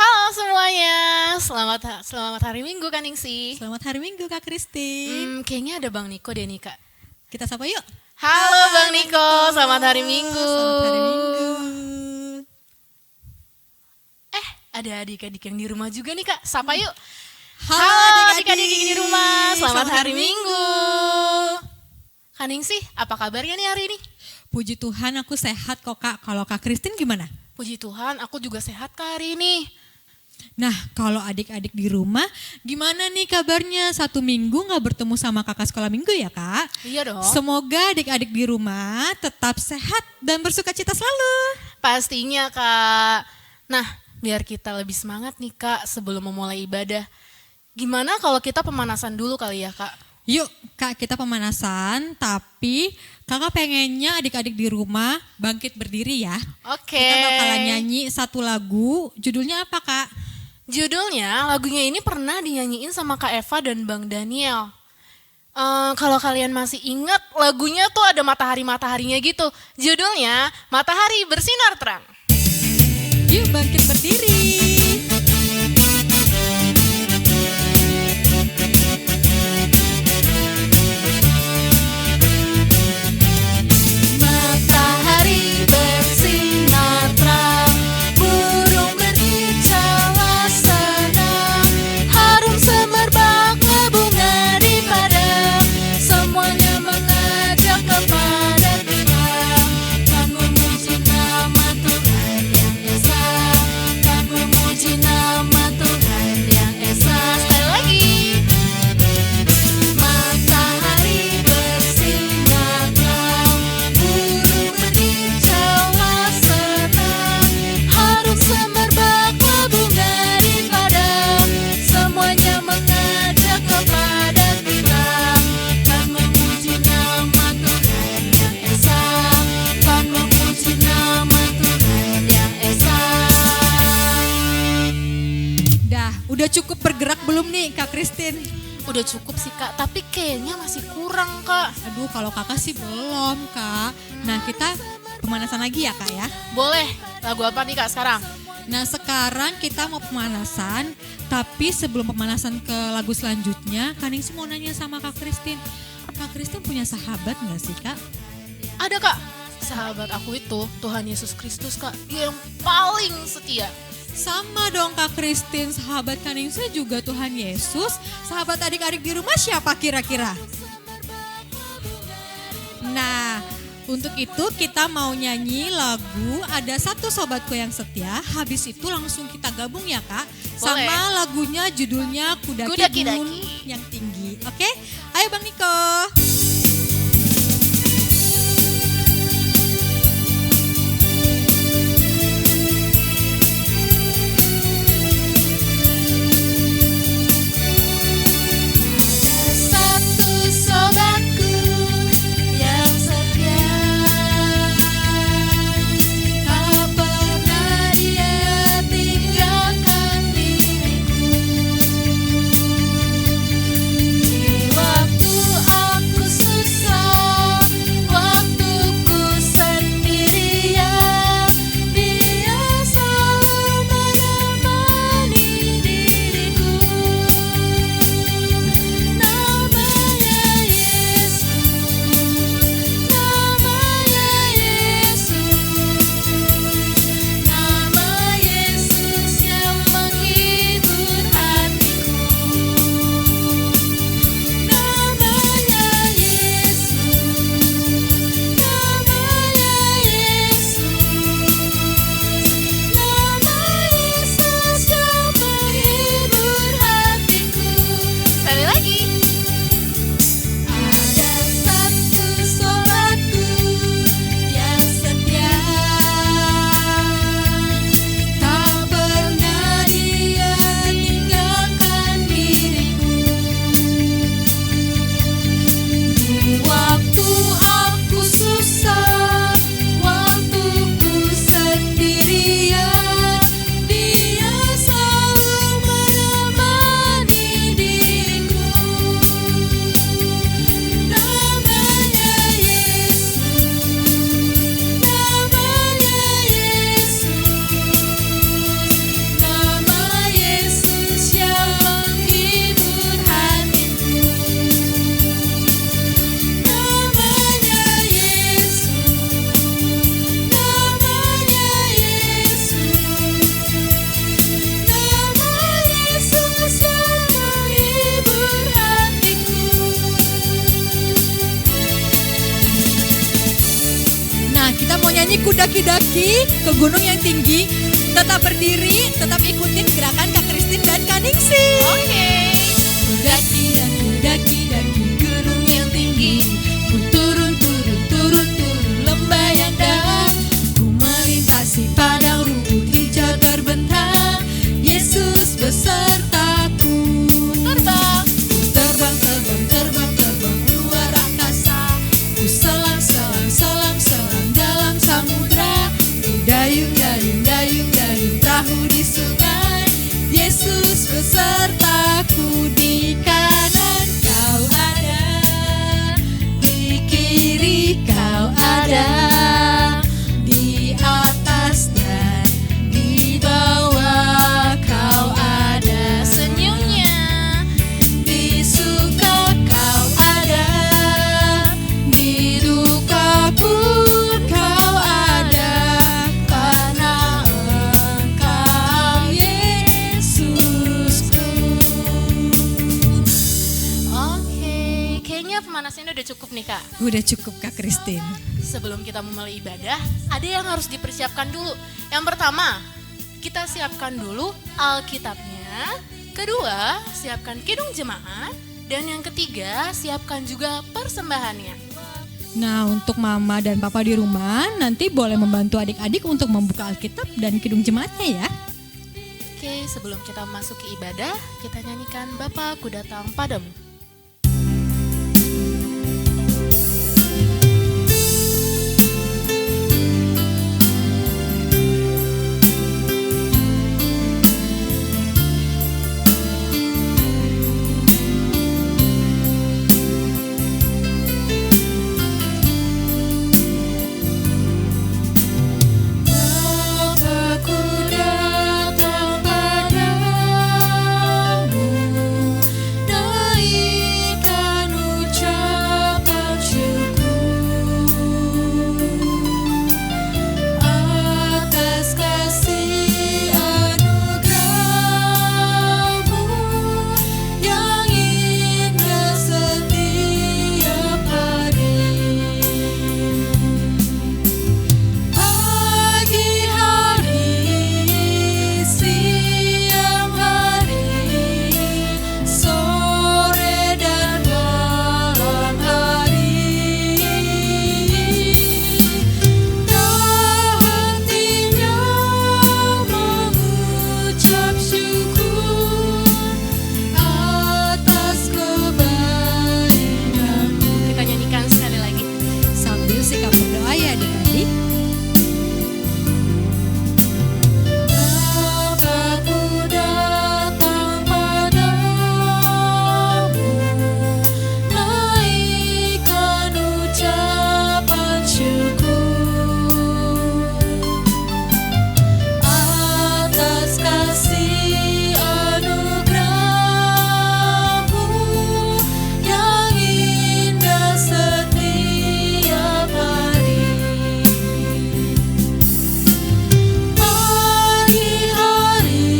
Halo semuanya, selamat hari Minggu kan Ningsi. Selamat hari Minggu Kak Christine. Kayaknya ada Bang Niko deh nih Kak. Kita sapa yuk. Halo Bang Niko, selamat hari Minggu. Selamat hari Minggu. Ada adik-adik yang di rumah juga nih Kak, sapa yuk. Halo adik-adik di rumah, selamat hari Minggu. Kak Ningsi, apa kabarnya nih hari ini? Puji Tuhan aku sehat kok Kak. Kalau Kak Christine gimana? Puji Tuhan, aku juga sehat Kak hari ini. Nah kalau adik-adik di rumah gimana nih kabarnya? 1 minggu gak bertemu sama kakak sekolah minggu ya Kak? Iya dong. Semoga adik-adik di rumah tetap sehat dan bersuka cita selalu. Pastinya Kak. Nah, biar kita lebih semangat nih Kak sebelum memulai ibadah. Gimana kalau kita pemanasan dulu kali ya Kak? Yuk Kak, kita pemanasan, tapi kakak pengennya adik-adik di rumah bangkit berdiri ya. Oke. Kita bakalan nyanyi satu lagu, judulnya apa Kak? Judulnya, lagunya ini pernah dinyanyiin sama Kak Eva dan Bang Daniel. Kalau kalian masih ingat, lagunya tuh ada matahari-mataharinya gitu. Judulnya, Matahari Bersinar Terang. Yuk bangkit berdiri. Matahari bersinar terang, burung berkicauan senang, harum semerbak bunga di padang, semuanya mengajak kepada kita, kan memuji nama Tuhan yang esa, kan memuji nama Tuhan yang esa. Sekali lagi. Matahari bersinar terang, burung berkicauan senang, harum semerbak bunga di padang, semuanya mengajak kepada kita, kan memuji nama Tuhan yang esa, kan memuji nama Tuhan yang esa. Dah, udah cukup bergerak belum nih Kak Christine? Udah cukup sih Kak, tapi kayaknya masih kurang Kak. Aduh kalau kakak sih belum Kak. Nah kita pemanasan lagi ya Kak ya. Boleh, lagu apa nih Kak sekarang? Nah sekarang kita mau pemanasan, tapi sebelum pemanasan ke lagu selanjutnya, Kak Ningsi mau nanya sama Kak Christine. Kak Christine punya sahabat gak sih Kak? Ada Kak, sahabat aku itu Tuhan Yesus Kristus Kak, dia yang paling setia. Sama dong Kak Christine, sahabat Kak Ningsi juga Tuhan Yesus. Sahabat adik-adik di rumah siapa kira-kira? Nah, untuk itu kita mau nyanyi lagu Ada Satu Sobatku Yang Setia. Habis itu langsung kita gabung ya Kak. Boleh. Sama lagunya judulnya Kudaki Kudaki-daki. Gunung Yang Tinggi. Oke, ayo Bang Niko. Ada satu sobatku yang setia, tak pernah dia tinggalkan diriku. Di waktu aku Kita mau nyanyi kudaki-daki ke gunung yang tinggi. Tetap berdiri, tetap ikutin gerakan Kak Christine dan Kak Ningsih. Oke. Kudaki dan kudaki daki gunung yang tinggi. Ku turun turun turun turun lembah yang dalam. Ku melintasi padang rumput hijau terbentang. Yesus besertaku. Terbang. Ku terbang terbang terbang terbang luar angkasa. Ku selam selam selam selam dalam samudra. Ku dayung dayung dayung dayung perahu di sungai. Yesus besertaku, di kanan kau ada, di kiri kau ada, di atas dan di bawah kau ada. Senyumnya. Di suka kau ada, di duka pun kau ada, karena Engkau Yesusku. Oke, kayaknya pemanasannya udah cukup nih Kak. Udah cukup Kak Christine. Sebelum kita memulai ibadah, ada yang harus dipersiapkan dulu. Yang pertama, kita siapkan dulu Alkitabnya. Kedua, siapkan kidung jemaat. Dan yang ketiga, siapkan juga persembahannya. Nah, untuk mama dan papa di rumah nanti boleh membantu adik-adik untuk membuka Alkitab dan kidung jemaatnya ya. Oke, sebelum kita masuki ibadah, kita nyanyikan Bapa Ku Datang Padamu. Bapa ku datang padamu, naikkan ucapan syukur atas kasih anugerah-Mu yang indah setiap hari. Pagi hari, siang hari, sore dan malam hari, tak hentinya mengucap syukur atas kebaikan-Mu. Kita nyanyikan sekali lagi. Sambil sikap berdoa ya adik-adik. Bapa ku datang padamu, naikkan ucapan syukur atas kasih anugerah-Mu yang indah setiap hari. Pagi hari,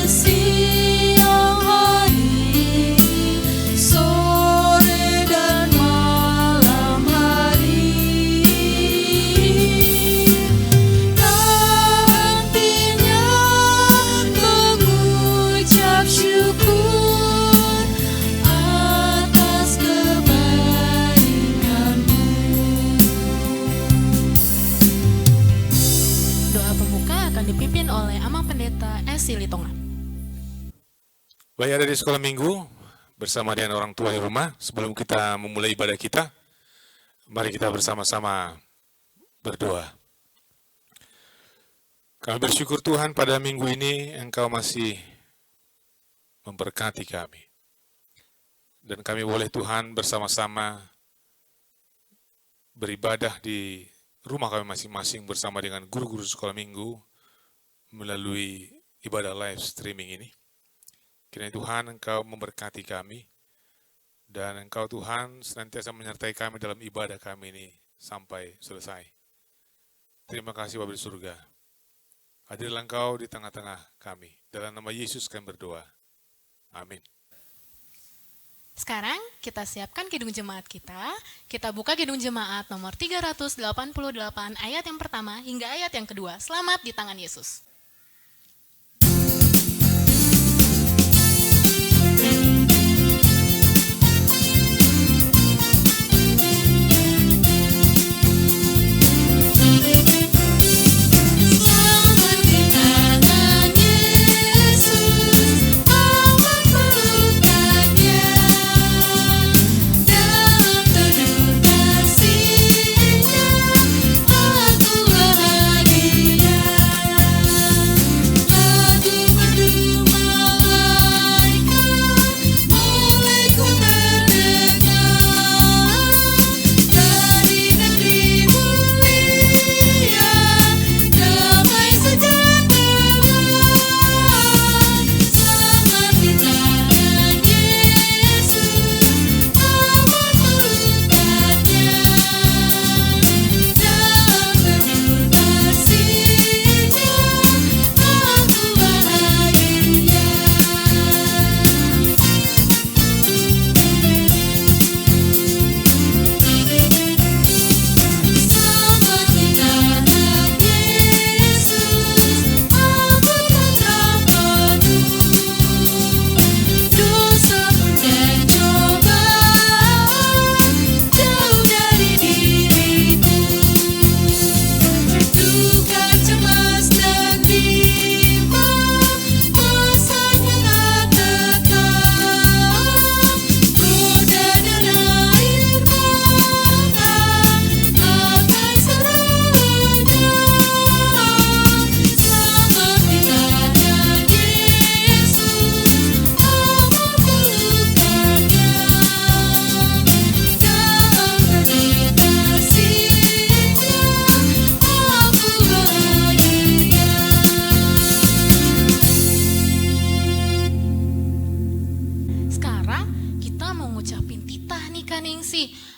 siang hari, sore dan malam hari, tak hentinya mengucap syukur atas kebaikan-Mu. Doa pembuka akan dipimpin oleh Amang Pendeta Esi Litonga. Baik, ada di sekolah minggu bersama dengan orang tua di rumah. Sebelum kita memulai ibadah kita, mari kita bersama-sama berdoa. Kami bersyukur Tuhan pada minggu ini Engkau masih memberkati kami. Dan kami boleh Tuhan bersama-sama beribadah di rumah kami masing-masing bersama dengan guru-guru sekolah minggu melalui ibadah live streaming ini. Kiranya Tuhan Engkau memberkati kami dan Engkau Tuhan senantiasa menyertai kami dalam ibadah kami ini sampai selesai. Terima kasih Bapa di surga. Hadirlah Engkau di tengah-tengah kami. Dalam nama Yesus kami berdoa. Amin. Sekarang kita siapkan kidung jemaat kita. Kita buka kidung jemaat nomor 388 ayat yang pertama hingga ayat yang kedua. Selamat di tangan Yesus.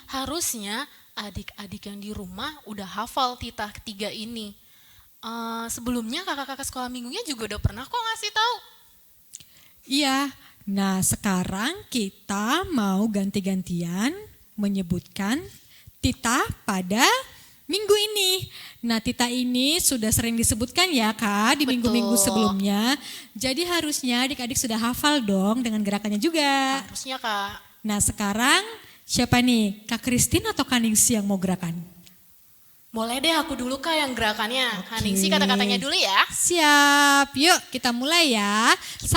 Harusnya adik-adik yang di rumah udah hafal titah ketiga ini. Sebelumnya kakak-kakak sekolah minggunya juga udah pernah kok ngasih tahu. Iya, nah sekarang kita mau ganti-gantian menyebutkan titah pada minggu ini. Nah titah ini sudah sering disebutkan ya Kak di minggu-minggu sebelumnya. Jadi harusnya adik-adik sudah hafal dong dengan gerakannya juga. Harusnya Kak. Nah sekarang siapa nih? Kak Christine atau Kak Ningsi yang mau gerakan? Boleh deh aku dulu Kak yang gerakannya. Kak Ningsi kata-katanya dulu ya. Siap, yuk kita mulai ya. 1,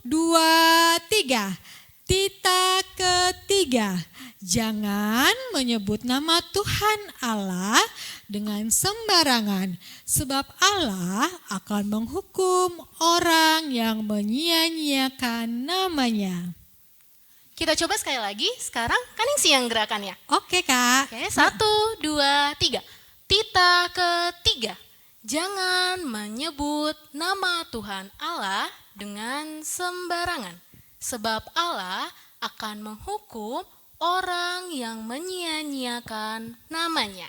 2, 3. Titah ketiga. Jangan menyebut nama Tuhan Allah dengan sembarangan. Sebab Allah akan menghukum orang yang menyia-nyiakan namanya. Kita coba sekali lagi, sekarang Kak Ningsi yang gerakannya. Oke Kak. Oke, 1, 2, 3. Titah ketiga. Jangan menyebut nama Tuhan Allah dengan sembarangan. Sebab Allah akan menghukum orang yang menyia-nyiakan namanya.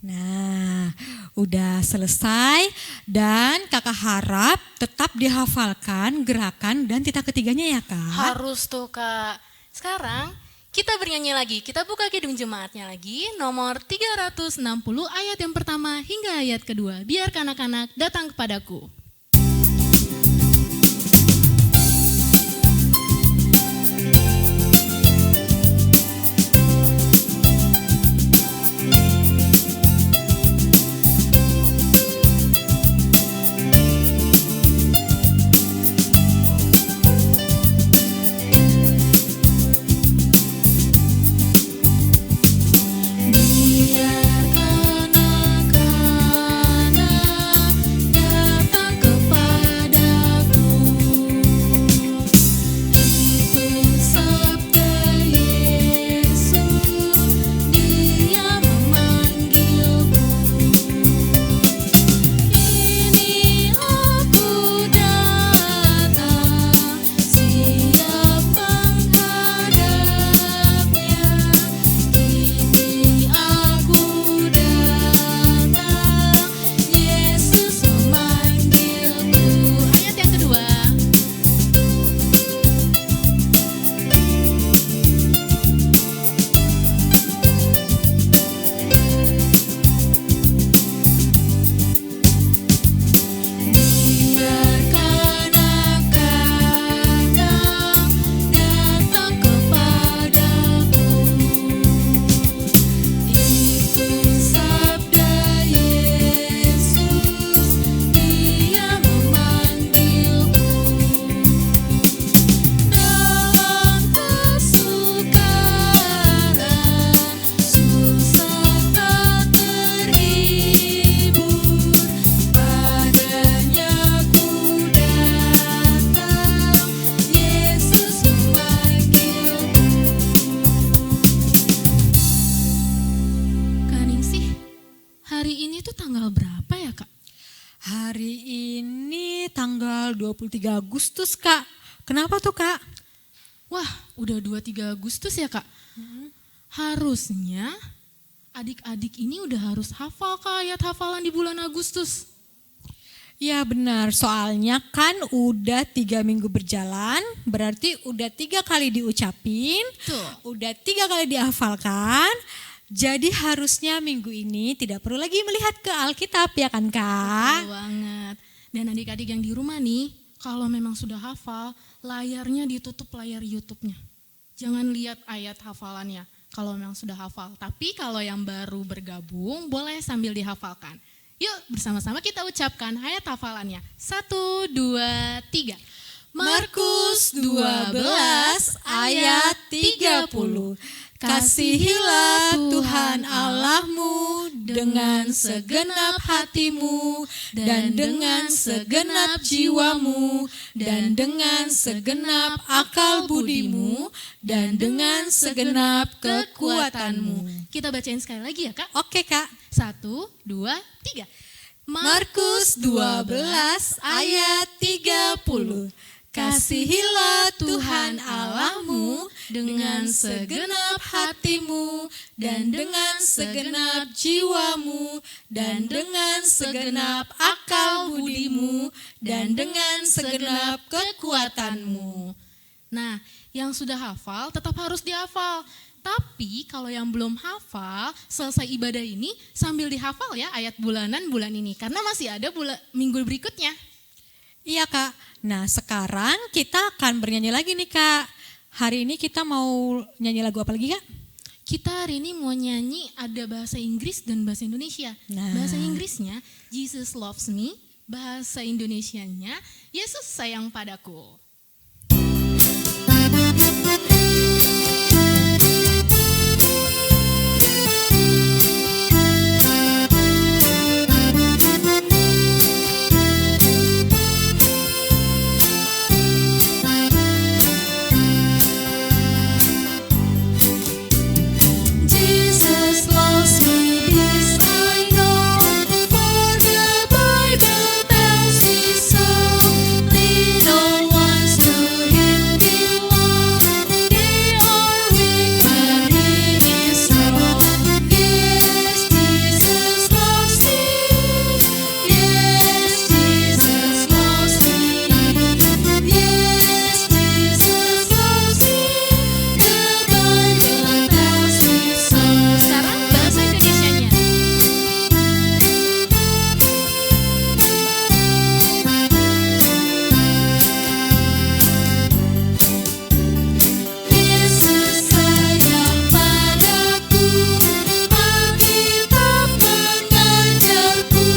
Nah, udah selesai dan kakak harap tetap dihafalkan gerakan dan titah ketiganya ya Kak. Harus tuh Kak. Sekarang kita bernyanyi lagi. Kita buka kidung jemaatnya lagi. Nomor 360 ayat yang pertama hingga ayat kedua. Biarkan anak-anak datang kepadaku. Biarkan anak-anak datang 23 Agustus, Kak. Kenapa tuh, Kak? Wah, udah 23 Agustus ya Kak? Harusnya adik-adik ini udah harus hafal Kak ayat hafalan di bulan Agustus. Ya benar, soalnya kan udah 3 minggu berjalan, berarti udah 3 kali diucapin, Tuh. udah 3 kali dihafalkan. Jadi harusnya minggu ini tidak perlu lagi melihat ke Alkitab ya kan, Kak? Betul banget. Dan adik-adik yang di rumah nih, kalau memang sudah hafal, layarnya ditutup layar YouTube-nya. Jangan lihat ayat hafalannya kalau memang sudah hafal. Tapi kalau yang baru bergabung, boleh sambil dihafalkan. Yuk bersama-sama kita ucapkan ayat hafalannya. 1, 2, 3. Markus 12 ayat 30. Kasihilah Tuhan Allahmu dengan segenap hatimu dan dengan segenap jiwamu dan dengan segenap akal budimu dan dengan segenap kekuatanmu. Kita bacain sekali lagi ya Kak. Oke, Kak. 1, 2, 3. Markus 12 ayat 30. Kasihilah Tuhan Allahmu dengan segenap hatimu dan dengan segenap jiwamu dan dengan segenap akal budimu dan dengan segenap kekuatanmu. Nah, yang sudah hafal tetap harus dihafal. Tapi kalau yang belum hafal, selesai ibadah ini sambil dihafal ya ayat bulanan bulan ini. Karena masih ada minggu berikutnya. Iya, Kak. Nah, sekarang kita akan bernyanyi lagi nih, Kak. Hari ini kita mau nyanyi lagu apa lagi, Kak? Kita hari ini mau nyanyi ada bahasa Inggris dan bahasa Indonesia. Nah. Bahasa Inggrisnya Jesus loves me, bahasa Indonesianya Yesus sayang padaku. Jesus loves me, this I know, for the Bible tells me so. Little ones to Him belong, they are weak but He is strong. Yes, Jesus loves me. Yes, Jesus loves me. Yes, Jesus loves me. The Bible tells me so. Sekarang bahasa Indonesianya. Yesus sayang padaku, Alkitab mengajarku,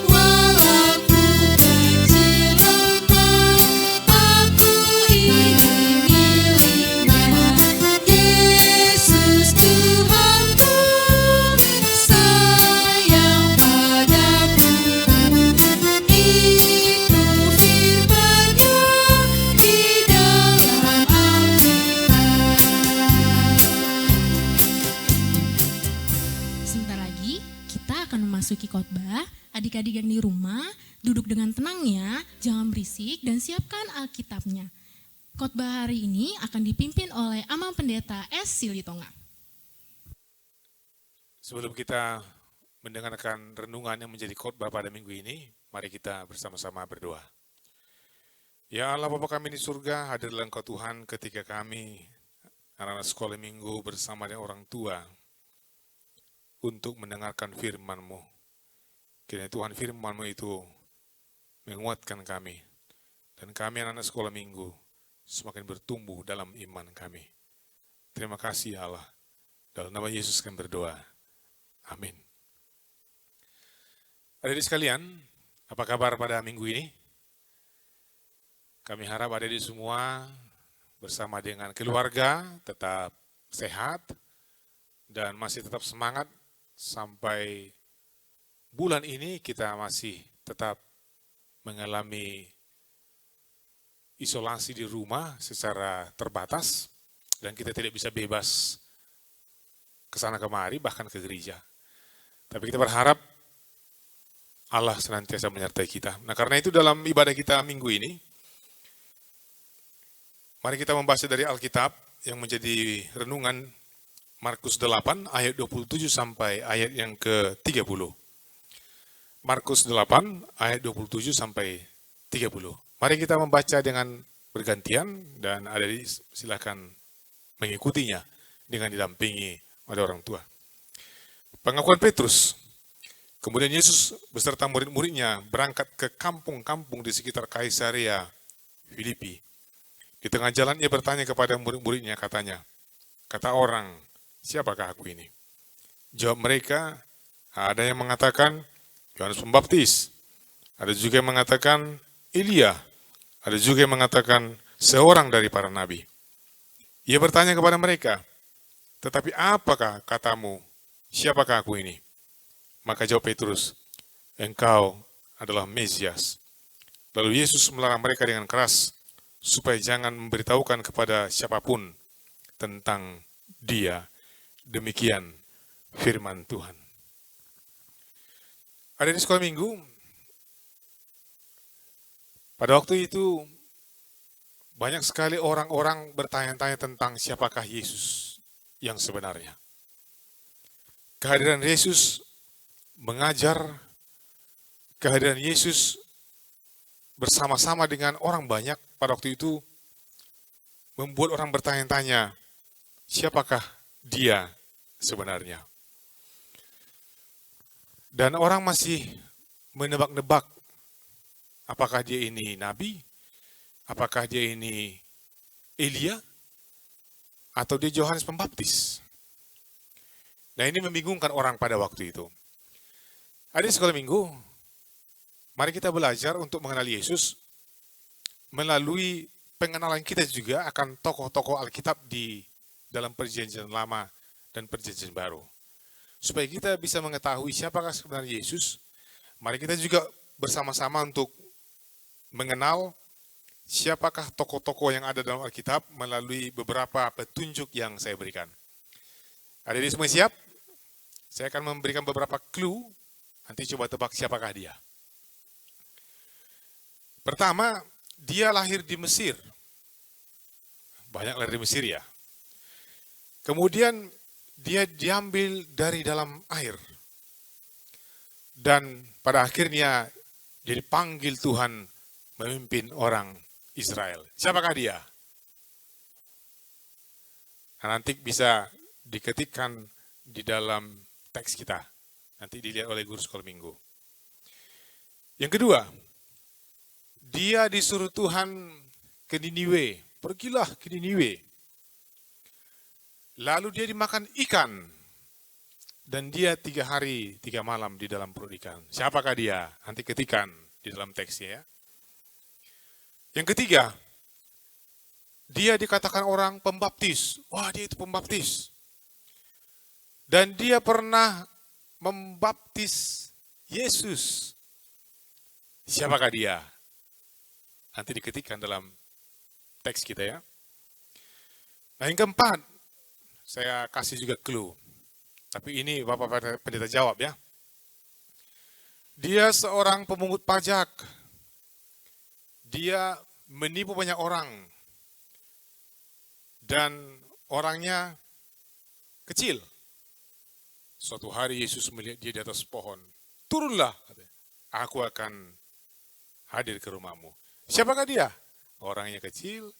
walau ku kecil lemah, aku ini miliknya. Yesus Tuhanku, sayang padaku, itu firman-Nya di dalam Alkitab. Sebentar lagi kita akan memasuki khotbah. Adik-adik yang di rumah duduk dengan tenang ya, jangan berisik dan siapkan Alkitabnya. Khotbah hari ini akan dipimpin oleh Amang Pendeta S. Silitonga. Sebelum kita mendengarkan renungan yang menjadi khotbah pada minggu ini, mari kita bersama-sama berdoa. Ya Allah Bapa kami di surga, hadir dalam Engkau Tuhan ketika kami anak-anak sekolah minggu bersama dengan orang tua untuk mendengarkan firman-Mu. Kiranya Tuhan firman-Mu itu menguatkan kami dan kami anak-anak sekolah minggu semakin bertumbuh dalam iman kami. Terima kasih ya Allah. Dalam nama Yesus kami berdoa. Amin. Adik-adik sekalian, apa kabar pada minggu ini? Kami harap adik-adik semua bersama dengan keluarga tetap sehat dan masih tetap semangat sampai bulan ini kita masih tetap mengalami isolasi di rumah secara terbatas dan kita tidak bisa bebas ke sana kemari bahkan ke gereja. Tapi kita berharap Allah senantiasa menyertai kita. Nah karena itu dalam ibadah kita minggu ini Mari kita membaca dari Alkitab yang menjadi renungan Markus 8 ayat 27 sampai ayat yang ke-30. Markus 8 ayat 27 sampai 30. Mari kita membaca dengan bergantian dan adik silakan mengikutinya dengan didampingi oleh orang tua. Pengakuan Petrus. Kemudian Yesus beserta murid-muridnya berangkat ke kampung-kampung di sekitar Kaisarea Filipi. Di tengah jalan ia bertanya kepada murid-muridnya, katanya, kata orang, siapakah aku ini? Jawab mereka, ada yang mengatakan Yohanes Pembaptis, ada juga yang mengatakan Elia, ada juga yang mengatakan seorang dari para nabi. Ia bertanya kepada mereka, tetapi apakah katamu, siapakah aku ini? Maka jawab Petrus, engkau adalah Mesias. Lalu Yesus melarang mereka dengan keras, supaya jangan memberitahukan kepada siapapun tentang Dia. Demikian firman Tuhan. Ada di sekolah minggu, pada waktu itu banyak sekali orang-orang bertanya-tanya tentang siapakah Yesus yang sebenarnya. Kehadiran Yesus mengajar, kehadiran Yesus bersama-sama dengan orang banyak pada waktu itu membuat orang bertanya-tanya, siapakah Dia sebenarnya? Dan orang masih menebak-nebak, apakah dia ini nabi, apakah dia ini Elia, atau dia Yohanes Pembaptis. Nah, ini membingungkan orang pada waktu itu. Ada di sekolah minggu, mari kita belajar untuk mengenali Yesus melalui pengenalan kita juga akan tokoh-tokoh Alkitab di dalam Perjanjian Lama dan Perjanjian Baru. Supaya kita bisa mengetahui siapakah sebenarnya Yesus, mari kita juga bersama-sama untuk mengenal siapakah tokoh-tokoh yang ada dalam Alkitab melalui beberapa petunjuk yang saya berikan. Adik-adik semua siap? Saya akan memberikan beberapa clue, nanti coba tebak siapakah dia. Pertama, dia lahir di Mesir. Banyak lahir di Mesir ya. Kemudian dia diambil dari dalam air. Dan pada akhirnya dia dipanggil Tuhan memimpin orang Israel. Siapakah dia? Nah, nanti bisa diketikkan di dalam teks kita. Nanti dilihat oleh guru sekolah minggu. Yang kedua, dia disuruh Tuhan ke Niniwe. Pergilah ke Niniwe. Lalu dia dimakan ikan. Dan dia 3 hari 3 malam di dalam perut ikan. Siapakah dia? Nanti ketikkan di dalam teksnya ya. Yang ketiga, dia dikatakan orang pembaptis. Wah, dia itu pembaptis. Dan dia pernah membaptis Yesus. Siapakah dia? Nanti diketikkan dalam teks kita ya. Nah, yang keempat, saya kasih juga clue. Tapi ini Bapak Pendeta jawab ya. Dia seorang pemungut pajak. Dia menipu banyak orang. Dan orangnya kecil. Suatu hari Yesus melihat dia di atas pohon. Turunlah, aku akan hadir ke rumahmu. Siapakah dia? Orangnya kecil,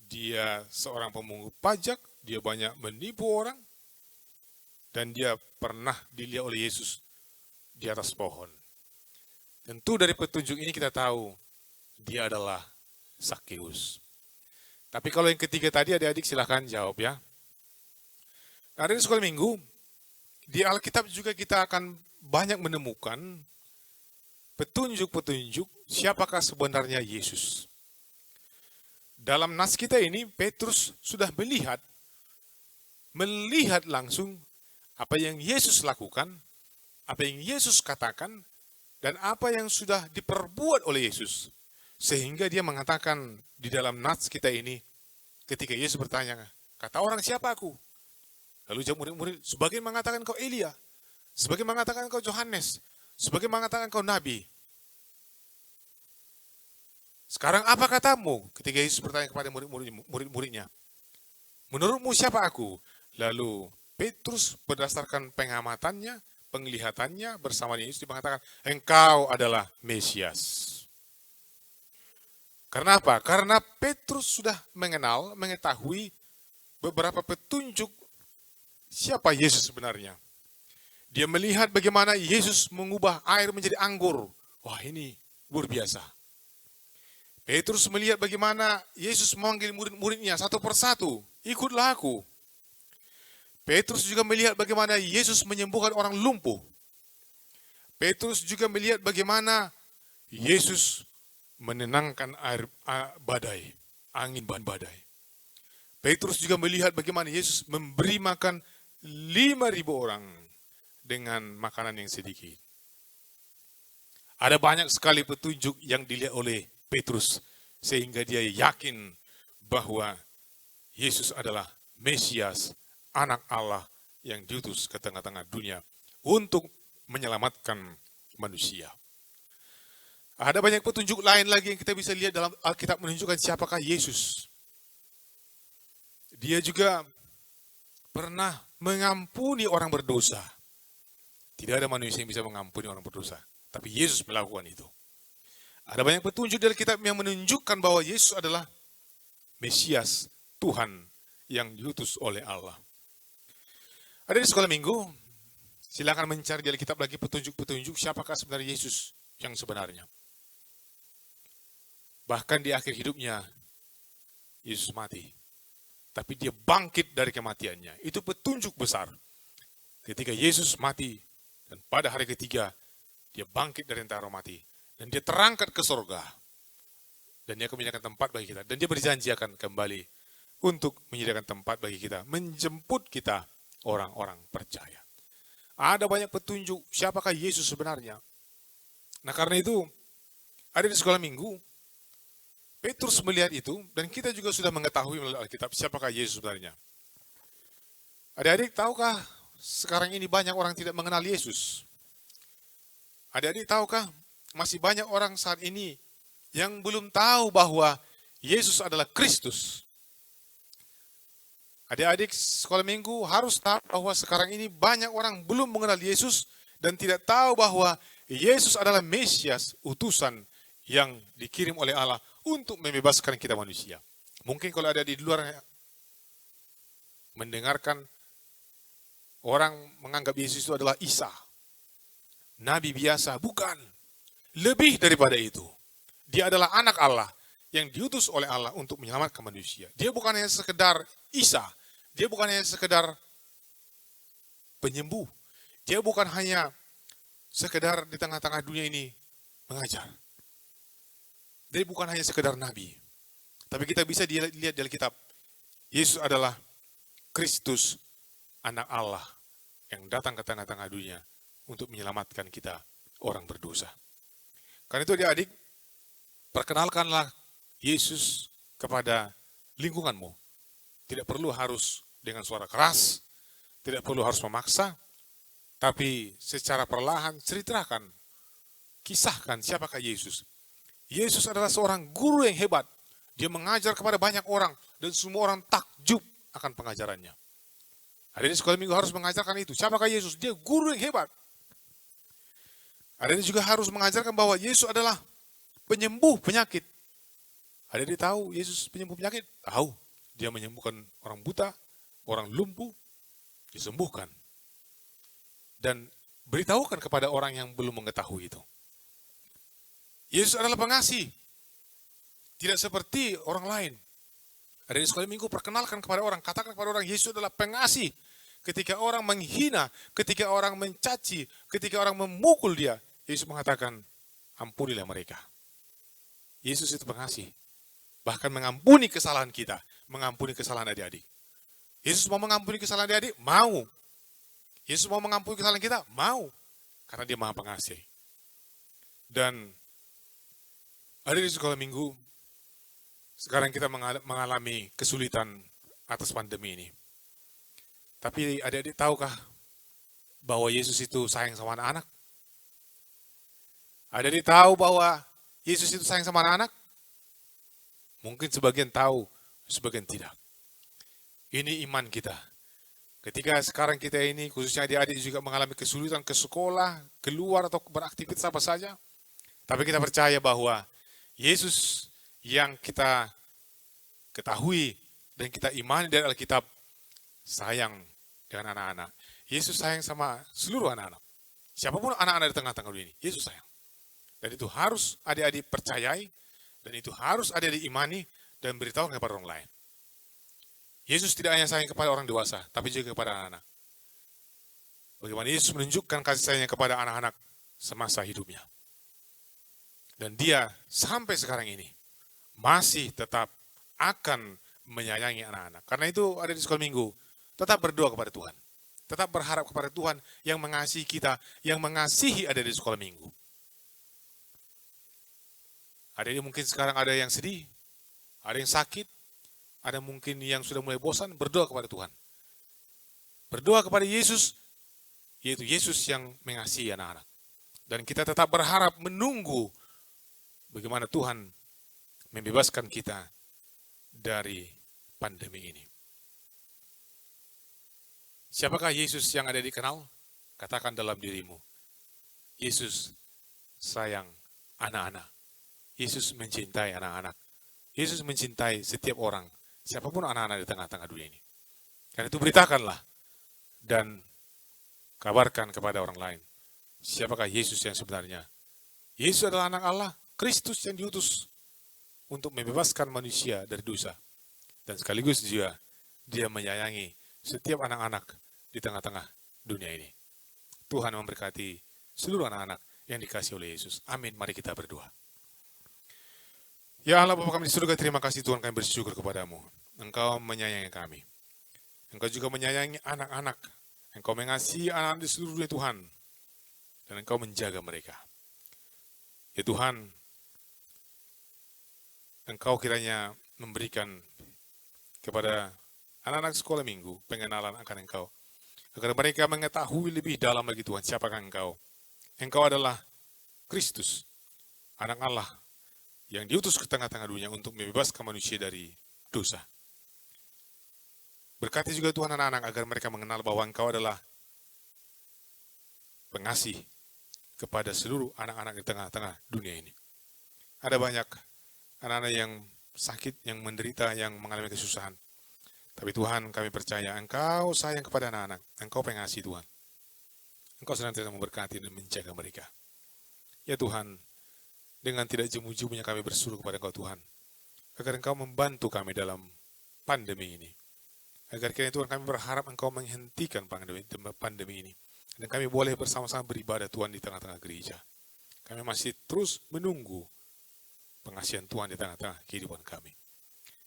dia seorang pemungut pajak, dia banyak menipu orang, dan dia pernah dilihat oleh Yesus di atas pohon. Tentu dari petunjuk ini kita tahu, dia adalah Zakheus. Tapi kalau yang ketiga tadi adik-adik silahkan jawab ya. Nah, dari sekolah minggu, di Alkitab juga kita akan banyak menemukan petunjuk-petunjuk siapakah sebenarnya Yesus. Dalam nas kita ini, Petrus sudah melihat langsung apa yang Yesus lakukan, apa yang Yesus katakan, dan apa yang sudah diperbuat oleh Yesus. Sehingga dia mengatakan di dalam nas kita ini, ketika Yesus bertanya, kata orang siapa aku? Lalu jawab murid-murid, sebagian mengatakan kau Elia, sebagian mengatakan kau Yohanes, sebagian mengatakan kau Nabi. Sekarang apa katamu? Ketika Yesus bertanya kepada murid-muridnya, menurutmu siapa aku? Lalu Petrus berdasarkan pengamatannya, penglihatannya bersama Yesus mengatakan, engkau adalah Mesias. Karena apa? Karena Petrus sudah mengetahui beberapa petunjuk siapa Yesus sebenarnya. Dia melihat bagaimana Yesus mengubah air menjadi anggur. Wah, ini luar biasa. Petrus melihat bagaimana Yesus memanggil murid-muridnya satu persatu. Ikutlah aku. Petrus juga melihat bagaimana Yesus menyembuhkan orang lumpuh. Petrus juga melihat bagaimana Yesus menenangkan badai, angin badai. Petrus juga melihat bagaimana Yesus memberi makan 5.000 orang dengan makanan yang sedikit. Ada banyak sekali petunjuk yang dilihat oleh Petrus sehingga dia yakin bahwa Yesus adalah Mesias, anak Allah yang diutus ke tengah-tengah dunia untuk menyelamatkan manusia. Ada banyak petunjuk lain lagi yang kita bisa lihat dalam Alkitab menunjukkan siapakah Yesus. Dia juga pernah mengampuni orang berdosa. Tidak ada manusia yang bisa mengampuni orang berdosa, tapi Yesus melakukan itu. Ada banyak petunjuk dari Alkitab yang menunjukkan bahwa Yesus adalah Mesias, Tuhan yang diutus oleh Allah. Ada di sekolah minggu, silakan mencari di Alkitab lagi petunjuk-petunjuk siapakah sebenarnya Yesus yang sebenarnya. Bahkan di akhir hidupnya, Yesus mati. Tapi dia bangkit dari kematiannya. Itu petunjuk besar. Ketika Yesus mati, dan pada hari ketiga, dia bangkit dari antara mati. Dan dia terangkat ke surga. Dan dia akan menyediakan tempat bagi kita. Dan dia berjanji akan kembali untuk menyediakan tempat bagi kita. Menjemput kita orang-orang percaya. Ada banyak petunjuk siapakah Yesus sebenarnya. Nah karena itu, ada di sekolah minggu, Petrus melihat itu, dan kita juga sudah mengetahui melalui Alkitab siapakah Yesus sebenarnya. Adik-adik, tahukah sekarang ini banyak orang tidak mengenal Yesus? Adik-adik, tahukah masih banyak orang saat ini yang belum tahu bahwa Yesus adalah Kristus? Adik-adik sekolah minggu harus tahu bahwa sekarang ini banyak orang belum mengenal Yesus dan tidak tahu bahwa Yesus adalah Mesias, utusan yang dikirim oleh Allah untuk membebaskan kita manusia. Mungkin kalau ada di luar mendengarkan orang menganggap Yesus itu adalah Isa, nabi biasa. Bukan. Lebih daripada itu. Dia adalah anak Allah yang diutus oleh Allah untuk menyelamatkan manusia. Dia bukan hanya sekedar Isa. Dia bukan hanya sekedar penyembuh. Dia bukan hanya sekedar di tengah-tengah dunia ini mengajar. Dia bukan hanya sekedar nabi. Tapi kita bisa lihat dari kitab. Yesus adalah Kristus, anak Allah yang datang ke tengah-tengah dunia untuk menyelamatkan kita orang berdosa. Karena itu adik-adik, perkenalkanlah Yesus kepada lingkunganmu. Tidak perlu harus dengan suara keras, tidak perlu harus memaksa, tapi secara perlahan ceritakan, kisahkan siapakah Yesus. Yesus adalah seorang guru yang hebat. Dia mengajar kepada banyak orang dan semua orang takjub akan pengajarannya. Ada di sekolah minggu harus mengajarkan itu. Siapakah Yesus? Dia guru yang hebat. Ada yang juga harus mengajarkan bahwa Yesus adalah penyembuh penyakit. Ada yang tahu Yesus penyembuh penyakit? Tahu. Dia menyembuhkan orang buta, orang lumpuh, disembuhkan. Dan beritahukan kepada orang yang belum mengetahui itu. Yesus adalah pengasih. Tidak seperti orang lain. Ada di sekolah minggu, perkenalkan kepada orang, katakan kepada orang, Yesus adalah pengasih. Ketika orang menghina, ketika orang mencaci, ketika orang memukul dia, Yesus mengatakan, ampunilah mereka. Yesus itu pengasih. Bahkan mengampuni kesalahan kita, mengampuni kesalahan adik-adik. Yesus mau mengampuni kesalahan adik-adik? Mau. Yesus mau mengampuni kesalahan kita? Mau. Karena dia maha pengasih. Dan ada di sekolah minggu, sekarang kita mengalami kesulitan atas pandemi ini. Tapi adik-adik tahukah bahwa Yesus itu sayang sama anak-anak? Adik-adik tahu bahwa Yesus itu sayang sama anak-anak? Mungkin sebagian tahu, sebagian tidak. Ini iman kita. Ketika sekarang kita ini, khususnya adik-adik juga mengalami kesulitan ke sekolah, keluar atau beraktivitas apa saja. Tapi kita percaya bahwa Yesus yang kita ketahui dan kita imani dari Alkitab sayang dengan anak-anak. Yesus sayang sama seluruh anak-anak. Siapapun anak-anak di tengah-tengah dunia ini, Yesus sayang. Dan itu harus adik-adik percayai, dan itu harus adik-adik imani dan beritahu kepada orang lain. Yesus tidak hanya sayang kepada orang dewasa, tapi juga kepada anak-anak. Bagaimana Yesus menunjukkan kasih sayangnya kepada anak-anak semasa hidupnya. Dan dia sampai sekarang ini masih tetap akan menyayangi anak-anak. Karena itu ada di sekolah minggu, tetap berdoa kepada Tuhan. Tetap berharap kepada Tuhan yang mengasihi kita, yang mengasihi ada di sekolah minggu. Ada yang mungkin sekarang ada yang sedih, ada yang sakit, ada mungkin yang sudah mulai bosan, berdoa kepada Tuhan. Berdoa kepada Yesus, yaitu Yesus yang mengasihi anak-anak. Dan kita tetap berharap menunggu bagaimana Tuhan membebaskan kita dari pandemi ini. Siapakah Yesus yang ada dikenal? Katakan dalam dirimu, Yesus sayang anak-anak. Yesus mencintai anak-anak. Yesus mencintai setiap orang, siapapun anak-anak di tengah-tengah dunia ini. Karena itu beritakanlah dan kabarkan kepada orang lain. Siapakah Yesus yang sebenarnya? Yesus adalah anak Allah, Kristus yang diutus untuk membebaskan manusia dari dosa. Dan sekaligus juga dia menyayangi setiap anak-anak di tengah-tengah dunia ini. Tuhan memberkati seluruh anak-anak yang dikasihi oleh Yesus. Amin. Mari kita berdoa. Ya Allah, Bapa kami di surga, terima kasih Tuhan, kami bersyukur kepadamu. Engkau menyayangi kami. Engkau juga menyayangi anak-anak. Engkau mengasihi anak-anak di seluruh dunia Tuhan. Dan Engkau menjaga mereka. Ya Tuhan, Engkau kiranya memberikan kepada anak-anak sekolah minggu pengenalan akan Engkau. Agar mereka mengetahui lebih dalam lagi Tuhan, siapakah Engkau. Engkau adalah Kristus, anak Allah, yang diutus ke tengah-tengah dunia untuk membebaskan manusia dari dosa. Berkati juga Tuhan anak-anak agar mereka mengenal bahwa Engkau adalah pengasih kepada seluruh anak-anak di tengah-tengah dunia ini. Ada banyak anak-anak yang sakit, yang menderita, yang mengalami kesusahan. Tapi Tuhan, kami percaya Engkau sayang kepada anak-anak. Engkau pengasih Tuhan. Engkau senantiasa memberkati dan menjaga mereka. Ya Tuhan, dengan tidak jemu-jemunya kami bersuruh kepada Engkau Tuhan, agar Engkau membantu kami dalam pandemi ini. Agar kiranya Tuhan kami berharap Engkau menghentikan pandemi ini. Dan kami boleh bersama-sama beribadah Tuhan di tengah-tengah gereja. Kami masih terus menunggu pengasihan Tuhan di tengah-tengah kehidupan kami.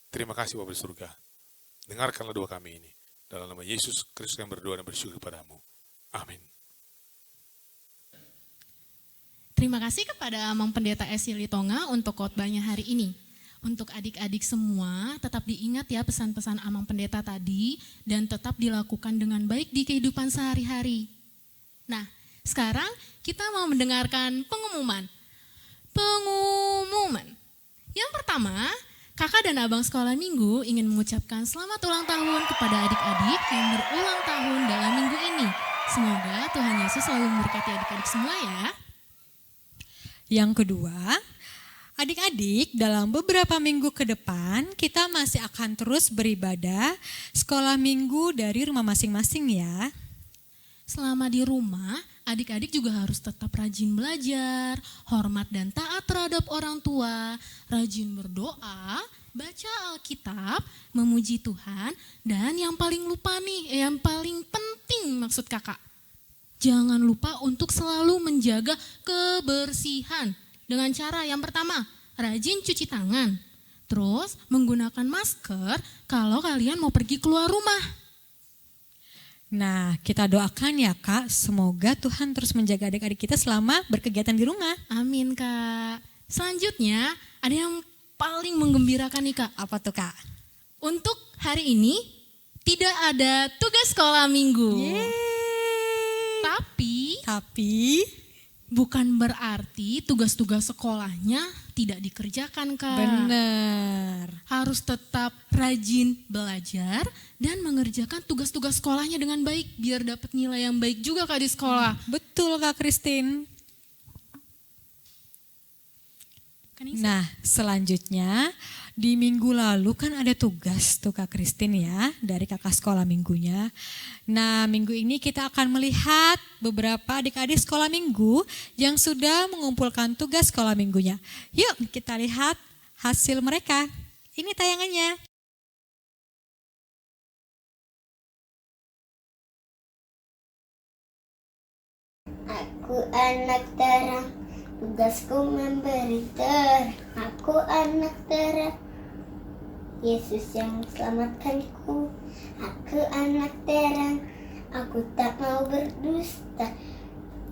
Terima kasih Bapa di surga. Dengarkanlah doa kami ini. Dalam nama Yesus Kristus yang berdoa dan bersyukur kepadamu. Amin. Terima kasih kepada Mang Pendeta Esili Tonga untuk khotbahnya hari ini. Untuk adik-adik semua, tetap diingat ya pesan-pesan Amang Pendeta tadi dan tetap dilakukan dengan baik di kehidupan sehari-hari. Nah, sekarang kita mau mendengarkan pengumuman. Pengumuman. Yang pertama, kakak dan abang sekolah minggu ingin mengucapkan selamat ulang tahun kepada adik-adik yang berulang tahun dalam minggu ini. Semoga Tuhan Yesus selalu memberkati adik-adik semua ya. Yang kedua, adik-adik dalam beberapa minggu ke depan kita masih akan terus beribadah sekolah minggu dari rumah masing-masing ya. Selama di rumah, adik-adik juga harus tetap rajin belajar, hormat dan taat terhadap orang tua, rajin berdoa, baca Alkitab, memuji Tuhan, dan yang paling penting maksud kakak, jangan lupa untuk selalu menjaga kebersihan. Dengan cara yang pertama, rajin cuci tangan. Terus menggunakan masker kalau kalian mau pergi keluar rumah. Nah, kita doakan ya Kak, semoga Tuhan terus menjaga adik-adik kita selama berkegiatan di rumah. Amin Kak. Selanjutnya ada yang paling menggembirakan nih Kak. Apa tuh Kak? Untuk hari ini tidak ada tugas sekolah minggu. Yeay. Tapi Tapi Bukan berarti tugas-tugas sekolahnya tidak dikerjakan, Kak. Bener. Harus tetap rajin belajar dan mengerjakan tugas-tugas sekolahnya dengan baik biar dapat nilai yang baik juga, Kak, di sekolah. Betul Kak Christine. Nah, selanjutnya di minggu lalu kan ada tugas tuh Kak Christine ya dari kakak sekolah minggunya. Nah, minggu ini kita akan melihat beberapa adik-adik sekolah minggu yang sudah mengumpulkan tugas sekolah minggunya. Yuk kita lihat hasil mereka. Ini tayangannya. Aku anak terang, tugasku memberi terang. Aku anak terang, Yesus yang selamatkanku. Aku anak terang, aku tak mau berdusta.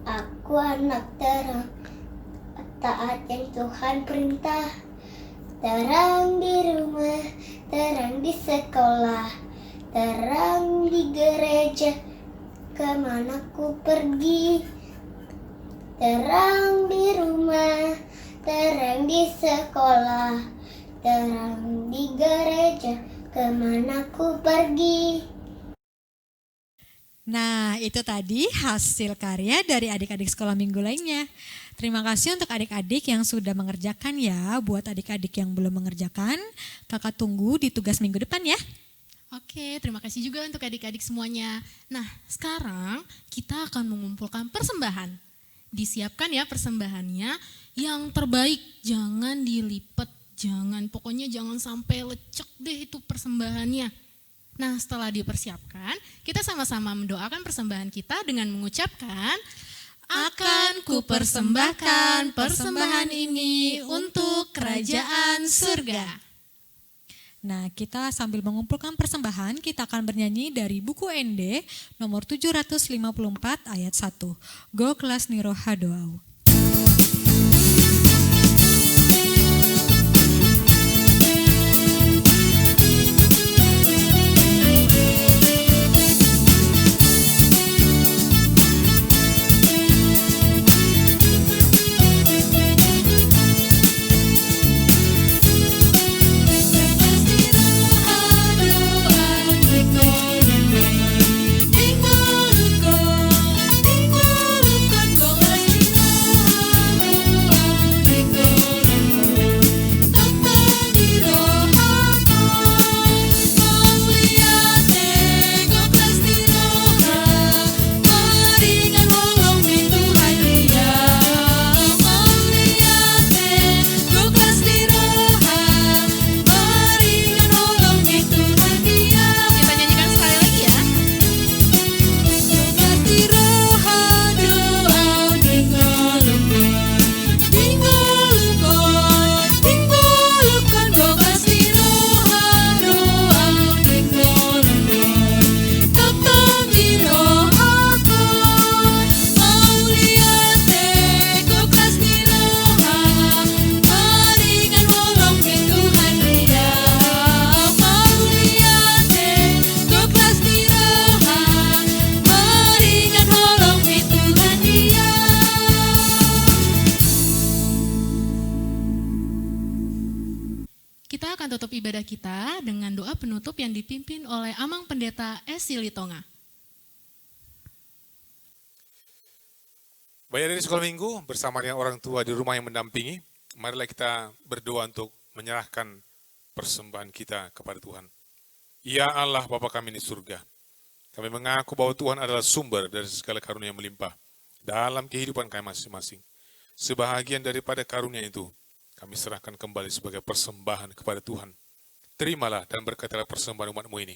Aku anak terang, taat yang Tuhan perintah. Terang di rumah, terang di sekolah, terang di gereja, kemana ku pergi. Terang di rumah, terang di sekolah, terang di gereja, kemana ku pergi. Nah, itu tadi hasil karya dari adik-adik sekolah minggu lainnya. Terima kasih untuk adik-adik yang sudah mengerjakan ya. Buat adik-adik yang belum mengerjakan, kakak tunggu di tugas minggu depan ya. Oke, terima kasih juga untuk adik-adik semuanya. Nah, sekarang kita akan mengumpulkan persembahan. Disiapkan ya persembahannya yang terbaik, jangan dilipet, pokoknya jangan sampai lecek deh itu persembahannya. Nah, setelah dipersiapkan, kita sama-sama mendoakan persembahan kita dengan mengucapkan, akan kupersembahkan persembahan ini untuk kerajaan surga. Nah, kita sambil mengumpulkan persembahan, kita akan bernyanyi dari buku ND nomor 754 ayat 1. Go kelas Niroha Doau. Kita akan tutup ibadah kita dengan doa penutup yang dipimpin oleh Amang Pendeta S. Silitonga. Baik, dari sekolah minggu bersama dengan orang tua di rumah yang mendampingi, marilah kita berdoa untuk menyerahkan persembahan kita kepada Tuhan. Ya Allah Bapa kami di surga, kami mengaku bahwa Tuhan adalah sumber dari segala karunia yang melimpah dalam kehidupan kami masing-masing. Sebahagian daripada karunia itu, kami serahkan kembali sebagai persembahan kepada Tuhan. Terimalah dan berkatilah persembahan umat-Mu ini,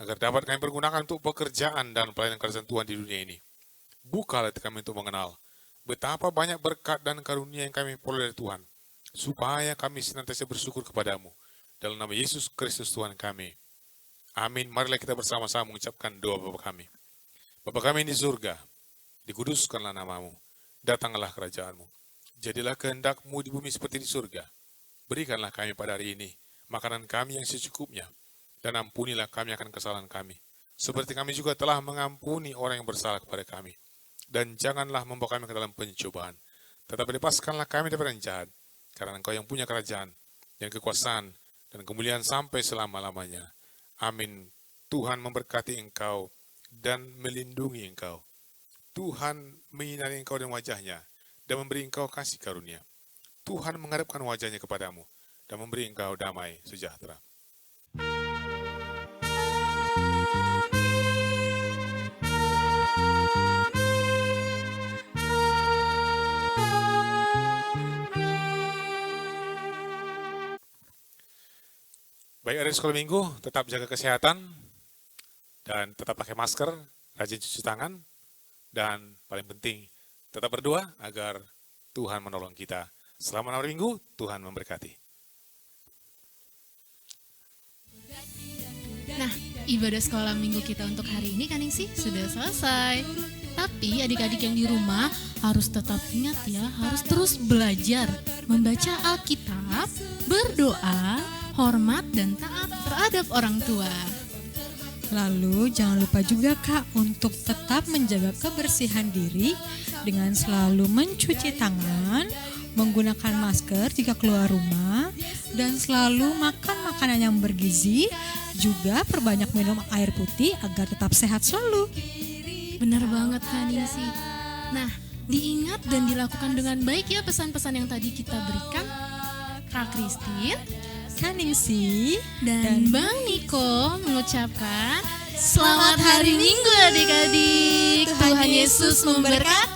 agar dapat kami pergunakan untuk pekerjaan dan pelayanan kerajaan Tuhan di dunia ini. Bukalah hati kami untuk mengenal betapa banyak berkat dan karunia yang kami peroleh dari Tuhan, supaya kami senantiasa bersyukur kepadamu. Dalam nama Yesus Kristus Tuhan kami. Amin. Marilah kita bersama-sama mengucapkan doa Bapa kami. Bapa kami di surga, dikuduskanlah namamu, datanglah kerajaanmu. Jadilah kehendak-Mu di bumi seperti di surga. Berikanlah kami pada hari ini makanan kami yang secukupnya, dan ampunilah kami akan kesalahan kami, seperti kami juga telah mengampuni orang yang bersalah kepada kami. Dan janganlah membawa kami ke dalam pencobaan, tetapi lepaskanlah kami dari yang jahat, karena Engkau yang punya kerajaan, dan kekuasaan, dan kemuliaan sampai selama-lamanya. Amin. Tuhan memberkati engkau, dan melindungi engkau. Tuhan menyinari engkau dengan wajahnya, dan memberi engkau kasih karunia. Tuhan menghadapkan wajahnya kepadamu, dan memberi engkau damai sejahtera. Baik, adik sekolah minggu, tetap jaga kesehatan, dan tetap pakai masker, rajin cuci tangan, dan paling penting, tetap berdoa agar Tuhan menolong kita. Selamat hari Minggu, Tuhan memberkati. Nah, ibadah sekolah minggu kita untuk hari ini kan sih sudah selesai. Tapi adik-adik yang di rumah harus tetap ingat ya, harus terus belajar membaca Alkitab, berdoa, hormat dan taat terhadap orang tua. Lalu jangan lupa juga Kak untuk tetap menjaga kebersihan diri dengan selalu mencuci tangan, menggunakan masker jika keluar rumah, dan selalu makan makanan yang bergizi, juga perbanyak minum air putih agar tetap sehat selalu. Benar banget kan sih. Nah, diingat dan dilakukan dengan baik ya pesan-pesan yang tadi kita berikan. Kak Christine, Kaningsi dan Bang Niko mengucapkan selamat hari Minggu adik-adik. Tuhan Yesus memberkati.